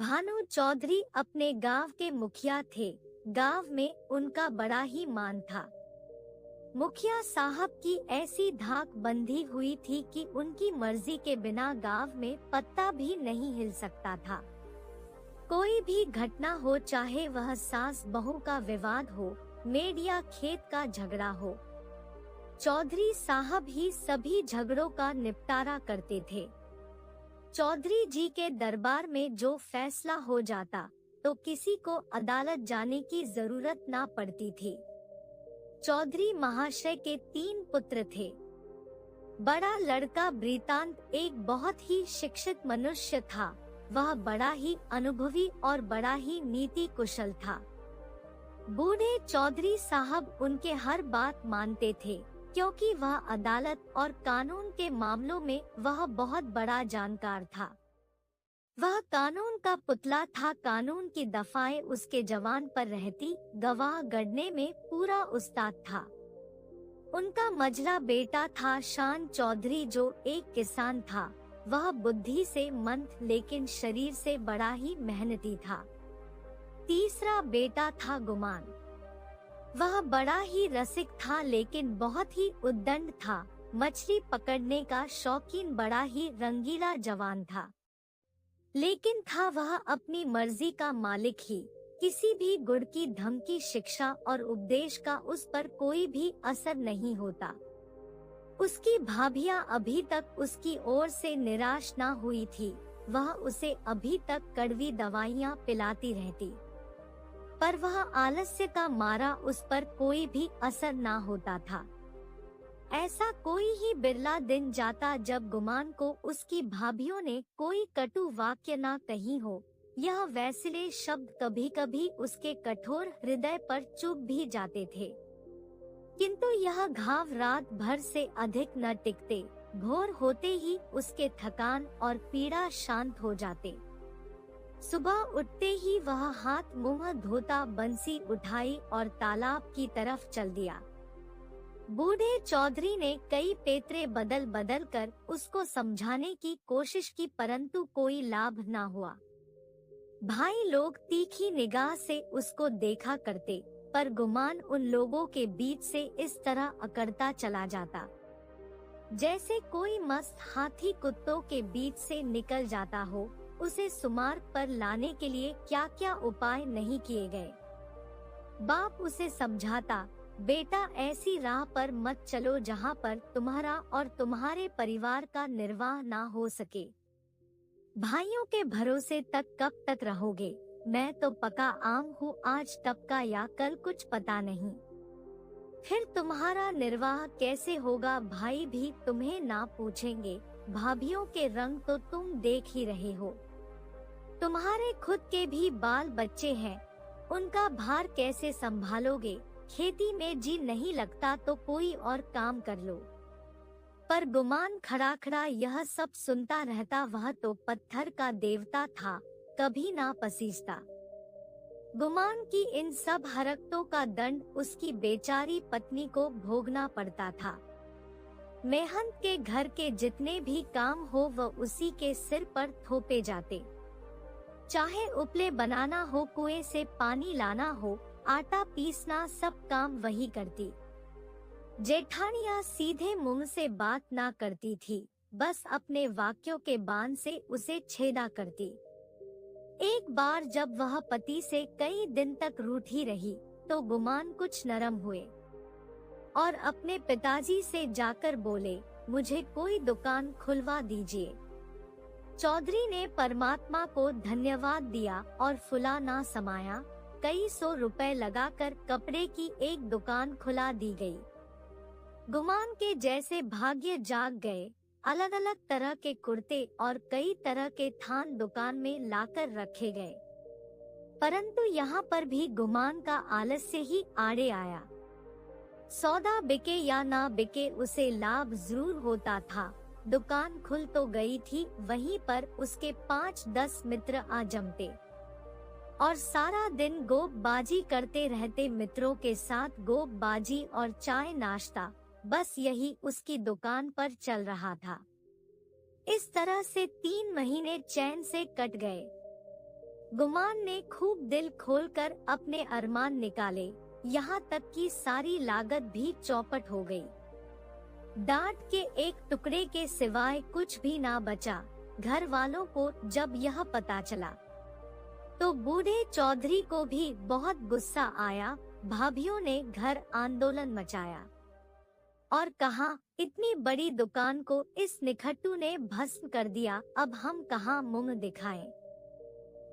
भानु चौधरी अपने गांव के मुखिया थे। गांव में उनका बड़ा ही मान था। मुखिया साहब की ऐसी धाक बंधी हुई थी कि उनकी मर्जी के बिना गांव में पत्ता भी नहीं हिल सकता था। कोई भी घटना हो, चाहे वह सास बहू का विवाद हो, मेड़ या खेत का झगड़ा हो, चौधरी साहब ही सभी झगड़ों का निपटारा करते थे। चौधरी जी के दरबार में जो फैसला हो जाता तो किसी को अदालत जाने की जरूरत ना पड़ती थी। चौधरी महाशय के 3 पुत्र थे। बड़ा लड़का वृतांत एक बहुत ही शिक्षित मनुष्य था। वह बड़ा ही अनुभवी और बड़ा ही नीति कुशल था। बूढ़े चौधरी साहब उनके हर बात मानते थे, क्योंकि वह अदालत और कानून के मामलों में वह बहुत बड़ा जानकार था। वह कानून का पुतला था। कानून की दफाएं उसके जवान पर रहती, गवाह गढ़ने में पूरा उस्ताद था। उनका मझला बेटा था शान चौधरी, जो एक किसान था। वह बुद्धि से मंद लेकिन शरीर से बड़ा ही मेहनती था। तीसरा बेटा था गुमान। वह बड़ा ही रसिक था लेकिन बहुत ही उद्दंड था। मछली पकड़ने का शौकीन, बड़ा ही रंगीला जवान था। लेकिन था वह अपनी मर्जी का मालिक ही। किसी भी गुड़ की धमकी, शिक्षा और उपदेश का उस पर कोई भी असर नहीं होता। उसकी भाभियां अभी तक उसकी ओर से निराश ना हुई थी। वह उसे अभी तक कड़वी दवाइयां पिलाती रहती, पर वह आलस्य का मारा उस पर कोई भी असर ना होता था। ऐसा कोई ही बिरला दिन जाता जब गुमान को उसकी भाभियों ने कोई कटु वाक्य ना कही हो। यह वैसिले शब्द कभी कभी उसके कठोर हृदय पर चुभ भी जाते थे, किंतु यह घाव रात भर से अधिक न टिकते। भोर होते ही उसके थकान और पीड़ा शांत हो जाते। सुबह उठते ही वह हाथ मुंह धोता, बंसी उठाई और तालाब की तरफ चल दिया। बूढ़े चौधरी ने कई पेतरे बदल बदल कर उसको समझाने की कोशिश की, परंतु कोई लाभ ना हुआ। भाई लोग तीखी निगाह से उसको देखा करते, पर गुमान उन लोगों के बीच से इस तरह अकड़ता चला जाता जैसे कोई मस्त हाथी कुत्तों के बीच से निकल जाता हो। उसे सुमार्ग पर लाने के लिए क्या क्या उपाय नहीं किए गए। बाप उसे समझाता, बेटा ऐसी राह पर मत चलो जहाँ पर तुम्हारा और तुम्हारे परिवार का निर्वाह ना हो सके। भाइयों के भरोसे तक कब तक रहोगे? मैं तो पका आम हूँ, आज टपका या कल कुछ पता नहीं। फिर तुम्हारा निर्वाह कैसे होगा? भाई भी तुम्हें ना पूछेंगे। भाभियों के रंग तो तुम देख ही रहे हो। तुम्हारे खुद के भी बाल बच्चे हैं, उनका भार कैसे संभालोगे? खेती में जी नहीं लगता तो कोई और काम कर लो। पर गुमान खड़ा खड़ा यह सब सुनता रहता। वह तो पत्थर का देवता था, कभी ना पसीजता। गुमान की इन सब हरकतों का दंड उसकी बेचारी पत्नी को भोगना पड़ता था। मेहंत के घर के जितने भी काम हो वह उसी के सिर पर थोपे जाते। चाहे उपले बनाना हो, कुएं से पानी लाना हो, आटा पीसना, सब काम वही करती। जेठानियां सीधे मुंह से बात ना करती थी, बस अपने वाक्यों के बाण से उसे छेदा करती। एक बार जब वह पति से कई दिन तक रूठी रही तो गुमान कुछ नरम हुए और अपने पिताजी से जाकर बोले, मुझे कोई दुकान खुलवा दीजिए। चौधरी ने परमात्मा को धन्यवाद दिया और फुला ना समाया, कई 100 रुपए लगाकर कपड़े की एक दुकान खुला दी गई। गुमान के जैसे भाग्य जाग गए। अलग अलग तरह के कुर्ते और कई तरह के थान दुकान में लाकर रखे गए, परंतु यहाँ पर भी गुमान का आलस्य ही आड़े आया। सौदा बिके या ना बिके उसे लाभ जरूर होता था। दुकान खुल तो गई थी, वहीं पर उसके 5-10 मित्र आ जमते और सारा दिन गोपबाजी करते रहते। मित्रों के साथ गोपबाजी और चाय नाश्ता, बस यही उसकी दुकान पर चल रहा था। इस तरह से 3 महीने चैन से कट गए। गुमान ने खूब दिल खोलकर अपने अरमान निकाले, यहाँ तक कि सारी लागत भी चौपट हो गई। डांट के एक टुकड़े के सिवाय कुछ भी ना बचा। घर वालों को जब यह पता चला तो बूढ़े चौधरी को भी बहुत गुस्सा आया। भाभीियों ने घर आंदोलन मचाया और कहा, इतनी बड़ी दुकान को इस निखट्टू ने भस्म कर दिया, अब हम कहाँ मुंह दिखाएं?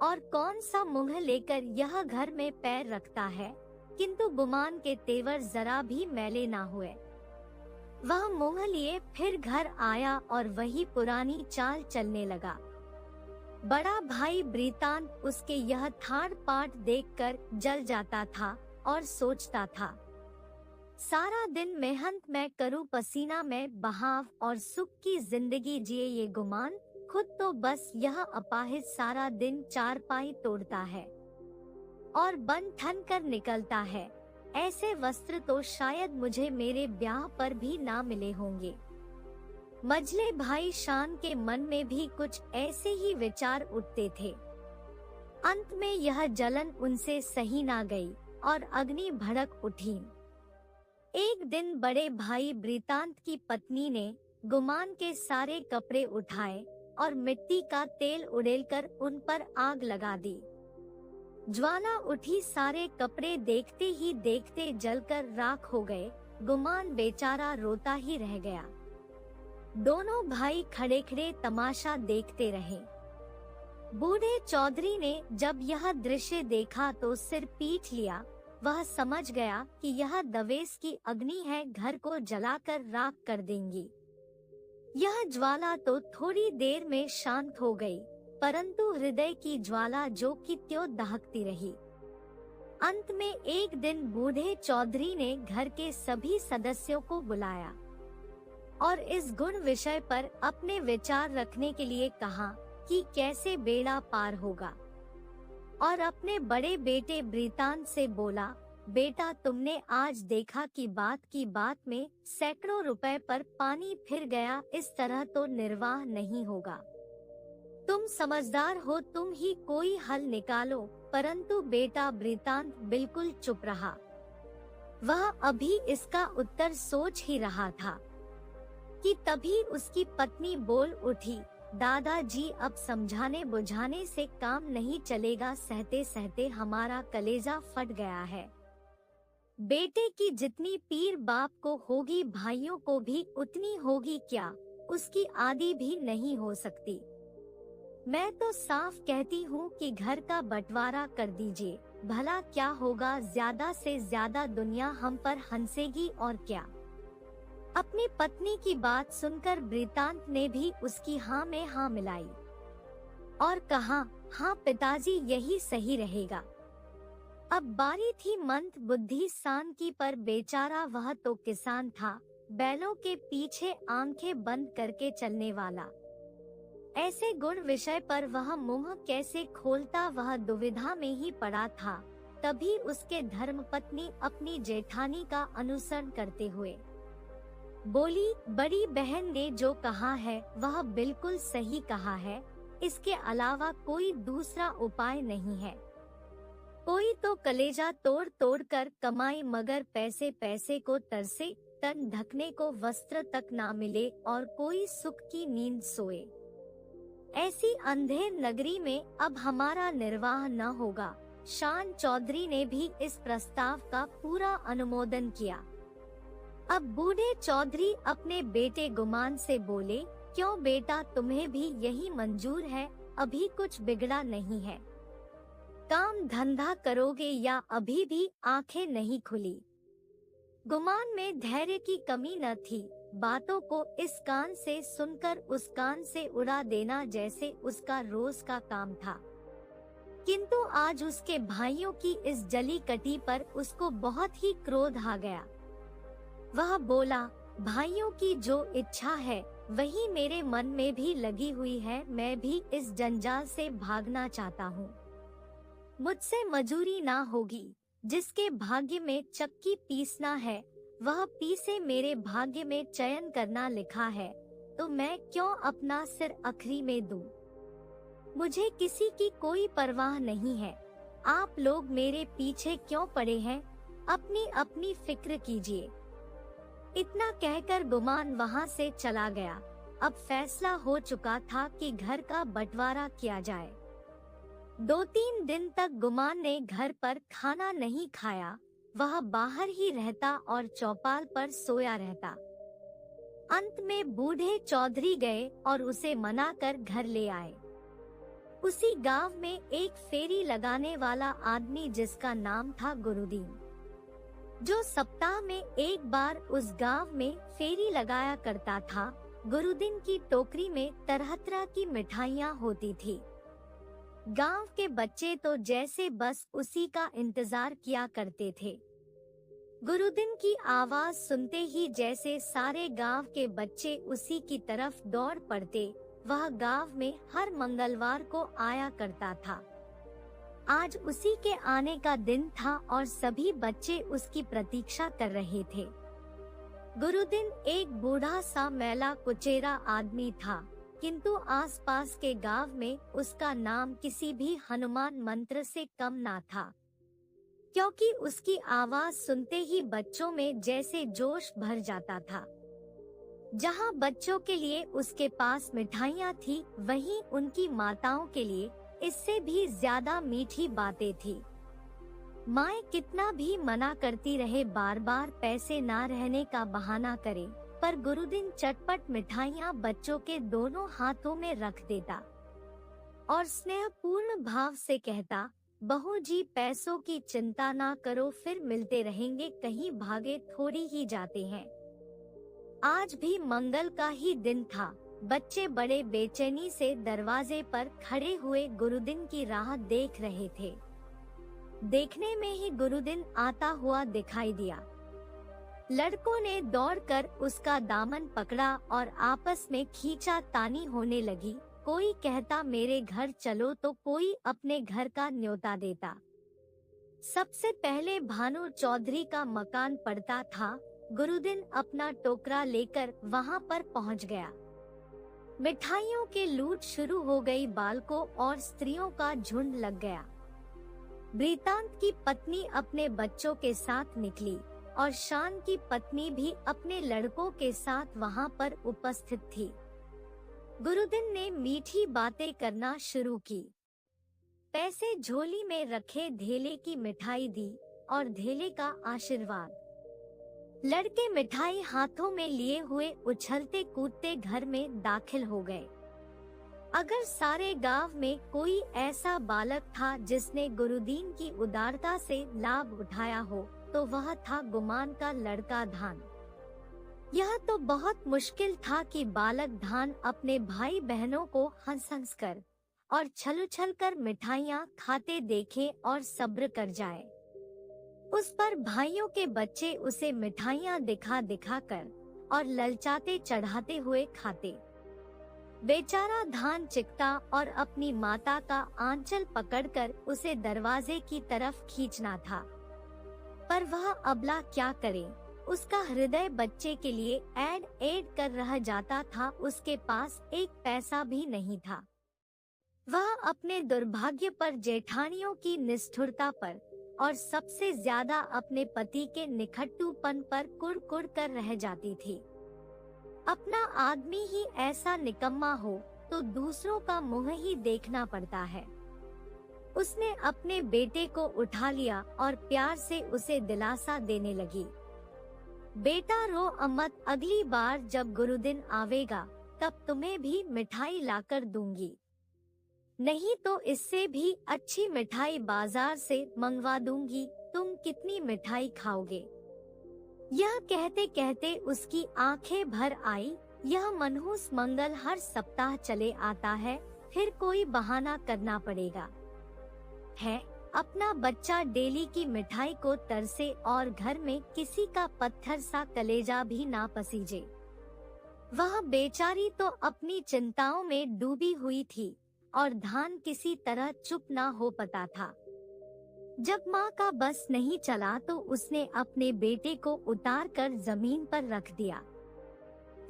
और कौन सा मुंह लेकर यह घर में पैर रखता है? किंतु गुमान के तेवर जरा भी मैले ना हुए। वह मुंह लिए फिर घर आया और वही पुरानी चाल चलने लगा। बड़ा भाई ब्रीतान उसके यह थाड़ पाट देखकर जल जाता था और सोचता था, सारा दिन मेहनत मैं करूं, पसीना में बहाव और सुख की जिंदगी जिए ये गुमान, खुद तो बस यह अपाहिज सारा दिन चारपाई तोड़ता है और बन ठन कर निकलता है। ऐसे वस्त्र तो शायद मुझे मेरे ब्याह पर भी ना मिले होंगे। मझले भाई शान के मन में भी कुछ ऐसे ही विचार उठते थे। अंत में यह जलन उनसे सही ना गई और अग्नि भड़क उठी। एक दिन बड़े भाई ब्रीतांत की पत्नी ने गुमान के सारे कपड़े उठाए और मिट्टी का तेल उड़ेलकर उन पर आग लगा दी। ज्वाला उठी, सारे कपड़े देखते ही देखते जलकर राख हो गए। गुमान बेचारा रोता ही रह गया। दोनों भाई खड़े खड़े तमाशा देखते रहे। बूढ़े चौधरी ने जब यह दृश्य देखा तो सिर पीट लिया। वह समझ गया कि यह दवेश की अग्नि है, घर को जलाकर राख कर देंगी। यह ज्वाला तो थोड़ी देर में शांत हो गई, परंतु हृदय की ज्वाला जो की त्यों दहकती रही। अंत में एक दिन बूढ़े चौधरी ने घर के सभी सदस्यों को बुलाया और इस गुण विषय पर अपने विचार रखने के लिए कहा कि कैसे बेड़ा पार होगा। और अपने बड़े बेटे ब्रीतान से बोला, बेटा तुमने आज देखा कि बात में सैकड़ों रुपए पर पानी फिर गया, इस तरह तो निर्वाह नहीं होगा। तुम समझदार हो, तुम ही कोई हल निकालो। परंतु बेटा ब्रीतांत बिल्कुल चुप रहा। वह अभी इसका उत्तर सोच ही रहा था कि तभी उसकी पत्नी बोल उठी, दादाजी अब समझाने बुझाने से काम नहीं चलेगा, सहते सहते हमारा कलेजा फट गया है। बेटे की जितनी पीर बाप को होगी, भाइयों को भी उतनी होगी क्या? उसकी आदि भी नहीं हो सकती। मैं तो साफ कहती हूँ कि घर का बंटवारा कर दीजिए, भला क्या होगा? ज्यादा से ज्यादा दुनिया हम पर हंसेगी और क्या। अपनी पत्नी की बात सुनकर ब्रीतांत ने भी उसकी हाँ में हाँ मिलाई और कहा, हाँ पिताजी यही सही रहेगा। अब बारी थी मंद बुद्धि सान की, पर बेचारा वह तो किसान था, बैलों के पीछे आंखें बंद करके चलने वाला। ऐसे गुण विषय पर वह मुंह कैसे खोलता, वह दुविधा में ही पड़ा था। तभी उसके धर्मपत्नी अपनी जेठानी का अनुसरण करते हुए बोली, बड़ी बहन ने जो कहा है वह बिल्कुल सही कहा है, इसके अलावा कोई दूसरा उपाय नहीं है। कोई तो कलेजा तोड़ तोड़ कर कमाई, मगर पैसे पैसे को तरसे, तन ढकने को वस्त्र तक ना मिले और कोई सुख की नींद सोए। ऐसी अंधेर नगरी में अब हमारा निर्वाह न होगा। शान चौधरी ने भी इस प्रस्ताव का पूरा अनुमोदन किया। अब बूढ़े चौधरी अपने बेटे गुमान से बोले, क्यों बेटा, तुम्हें भी यही मंजूर है? अभी कुछ बिगड़ा नहीं है। काम धंधा करोगे या अभी भी आंखें नहीं खुली? गुमान में धैर्य की कमी न थी। बातों को इस कान से सुनकर उस कान से उड़ा देना जैसे उसका रोज का काम था। किंतु आज उसके भाइयों की इस जली कटी पर उसको बहुत ही क्रोध आ गया। वह बोला, भाइयों की जो इच्छा है वही मेरे मन में भी लगी हुई है। मैं भी इस जंजाल से भागना चाहता हूँ। मुझसे मजूरी ना होगी। जिसके भाग्य में चक्की पीसना है वह पीसे, मेरे भाग्य में चयन करना लिखा है, तो मैं क्यों अपना सिर अखरी में दूं? मुझे किसी की कोई परवाह नहीं है। आप लोग मेरे पीछे क्यों पड़े हैं? अपनी अपनी फिक्र कीजिए। इतना कहकर गुमान वहां से चला गया। अब फैसला हो चुका था कि घर का बंटवारा किया जाए। 2-3 दिन तक गुमान ने घर पर खाना नहीं खाया। वह बाहर ही रहता और चौपाल पर सोया रहता। अंत में बूढ़े चौधरी गए और उसे मनाकर घर ले आए। उसी गांव में एक फेरी लगाने वाला आदमी जिसका नाम था गुरुदीन, जो सप्ताह में एक बार उस गांव में फेरी लगाया करता था। गुरुदीन की टोकरी में तरह तरह की मिठाइयाँ होती थी। गांव के बच्चे तो जैसे बस उसी का इंतजार किया करते थे। गुरुदीन की आवाज सुनते ही जैसे सारे गांव के बच्चे उसी की तरफ दौड़ पड़ते। वह गांव में हर मंगलवार को आया करता था। आज उसी के आने का दिन था और सभी बच्चे उसकी प्रतीक्षा कर रहे थे। गुरुदीन एक बूढ़ा सा मैला कुचेरा आदमी था, किंतु आसपास के गांव में उसका नाम किसी भी हनुमान मंत्र से कम ना था, क्योंकि उसकी आवाज सुनते ही बच्चों में जैसे जोश भर जाता था। जहां बच्चों के लिए उसके पास मिठाइयाँ थी, वहीं उनकी माताओं के लिए इससे भी ज्यादा मीठी बातें थी। माँ कितना भी मना करती रहे, बार बार पैसे ना रहने का बहाना करे, पर गुरुदीन चटपट मिठाइयाँ बच्चों के दोनों हाथों में रख देता और स्नेहपूर्ण भाव से कहता, बहू जी पैसों की चिंता ना करो, फिर मिलते रहेंगे, कहीं भागे थोड़ी ही जाते हैं। आज भी मंगल का ही दिन था। बच्चे बड़े बेचैनी से दरवाजे पर खड़े हुए गुरुदीन की राह देख रहे थे। देखने में ही गुरुदीन आता हुआ दिखाई दिया। लड़कों ने दौड़कर उसका दामन पकड़ा और आपस में खींचातानी होने लगी। कोई कहता मेरे घर चलो तो कोई अपने घर का न्योता देता। सबसे पहले भानु चौधरी का मकान पड़ता था। गुरुदीन अपना टोकरा लेकर वहां पर पहुंच गया। मिठाइयों के लूट शुरू हो गई। बालकों और स्त्रियों का झुंड लग गया। वृतांत की पत्नी अपने बच्चों के साथ निकली और शान की पत्नी भी अपने लड़कों के साथ वहां पर उपस्थित थी। गुरुदीन ने मीठी बातें करना शुरू की। पैसे झोली में रखे धेले की मिठाई दी और धेले का आशीर्वाद। लड़के मिठाई हाथों में लिए हुए उछलते कूदते घर में दाखिल हो गए। अगर सारे गांव में कोई ऐसा बालक था जिसने गुरुदीन की उदारता से लाभ उठाया हो, तो वह था गुमान का लड़का धान। यह तो बहुत मुश्किल था कि बालक धान अपने भाई बहनों को हंस हंस कर और छल छल कर मिठाइयाँ खाते देखे और सब्र कर जाए। उस पर भाइयों के बच्चे उसे मिठाइयाँ दिखा दिखा कर और ललचाते चढ़ाते हुए खाते। बेचारा धान चिकता और अपनी माता का आंचल पकड़कर उसे दरवाजे की तरफ खींचना था, पर वह अबला क्या करे। उसका हृदय बच्चे के लिए ऐड ऐड कर रह जाता था। उसके पास एक पैसा भी नहीं था। वह अपने दुर्भाग्य पर, जेठानियों की निष्ठुरता पर और सबसे ज्यादा अपने पति के निखट्टूपन पर कुड़ कर रह जाती थी। अपना आदमी ही ऐसा निकम्मा हो तो दूसरों का मुंह ही देखना पड़ता है। उसने अपने बेटे को उठा लिया और प्यार से उसे दिलासा देने लगी। बेटा रो मत, अगली बार जब गुरुदीन आवेगा तब तुम्हें भी मिठाई लाकर दूंगी, नहीं तो इससे भी अच्छी मिठाई बाजार से मंगवा दूंगी। तुम कितनी मिठाई खाओगे? यह कहते कहते उसकी आंखें भर आई। यह मनहूस मंगल हर सप्ताह चले आता है, फिर कोई बहाना करना पड़ेगा। है अपना बच्चा डेली की मिठाई को तरसे और घर में किसी का पत्थर सा कलेजा भी ना पसीजे। वह बेचारी तो अपनी चिंताओं में डूबी हुई थी और धान किसी तरह चुप ना हो पाता था। जब माँ का बस नहीं चला तो उसने अपने बेटे को उतार कर जमीन पर रख दिया।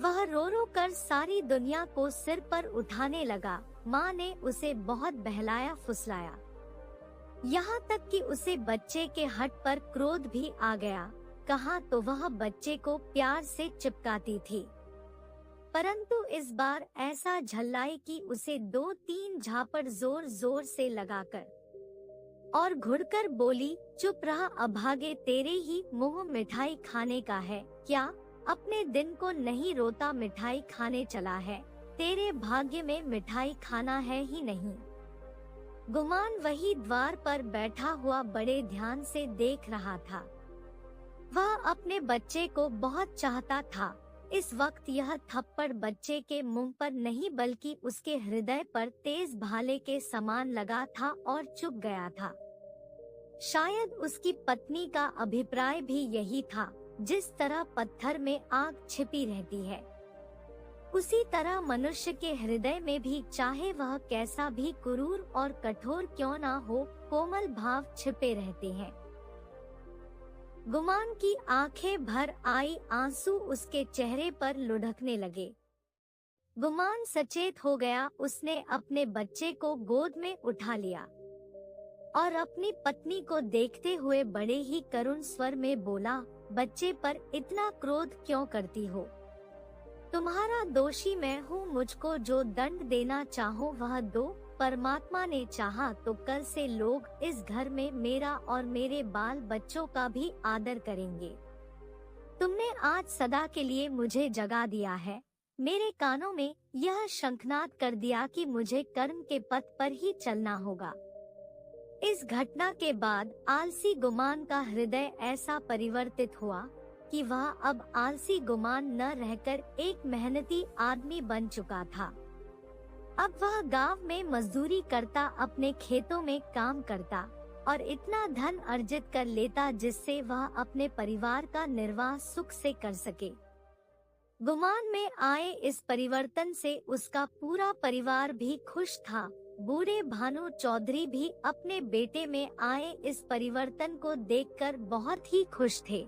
वह रो रो कर सारी दुनिया को सिर पर उठाने लगा। माँ ने उसे बहुत बहलाया फुसलाया, यहाँ तक कि उसे बच्चे के हट पर क्रोध भी आ गया। कहाँ तो वह बच्चे को प्यार से चिपकाती थी, परंतु इस बार ऐसा झल्लाई कि उसे 2-3 झापड़ जोर जोर से लगाकर और घुड़कर बोली, चुप रहा अभागे, तेरे ही मुंह मिठाई खाने का है क्या? अपने दिन को नहीं रोता, मिठाई खाने चला है, तेरे भाग्य में मिठाई खाना है ही नहीं। गुमान वही द्वार पर बैठा हुआ बड़े ध्यान से देख रहा था। वह अपने बच्चे को बहुत चाहता था। इस वक्त यह थप्पड़ बच्चे के मुंह पर नहीं बल्कि उसके हृदय पर तेज भाले के समान लगा था और चुप गया था। शायद उसकी पत्नी का अभिप्राय भी यही था। जिस तरह पत्थर में आग छिपी रहती है, उसी तरह मनुष्य के हृदय में भी, चाहे वह कैसा भी क्रूर और कठोर क्यों ना हो, कोमल भाव छिपे रहते हैं। गुमान की आंखें भर आई, आंसू उसके चेहरे पर लुढ़कने लगे। गुमान सचेत हो गया। उसने अपने बच्चे को गोद में उठा लिया और अपनी पत्नी को देखते हुए बड़े ही करुण स्वर में बोला, बच्चे पर इतना क्रोध क्यों करती हो? तुम्हारा दोषी मैं हूँ, मुझको जो दंड देना चाहो वह दो। परमात्मा ने चाहा तो कल से लोग इस घर में मेरा और मेरे बाल बच्चों का भी आदर करेंगे। तुमने आज सदा के लिए मुझे जगा दिया है। मेरे कानों में यह शंखनाद कर दिया कि मुझे कर्म के पथ पर ही चलना होगा। इस घटना के बाद आलसी गुमान का हृदय ऐसा परिवर्तित हुआ कि वह अब आलसी गुमान न रहकर एक मेहनती आदमी बन चुका था। अब वह गांव में मजदूरी करता, अपने खेतों में काम करता और इतना धन अर्जित कर लेता जिससे वह अपने परिवार का निर्वाह सुख से कर सके। गुमान में आए इस परिवर्तन से उसका पूरा परिवार भी खुश था। बूढ़े भानु चौधरी भी अपने बेटे में आए इस परिवर्तन को देखकर बहुत ही खुश थे।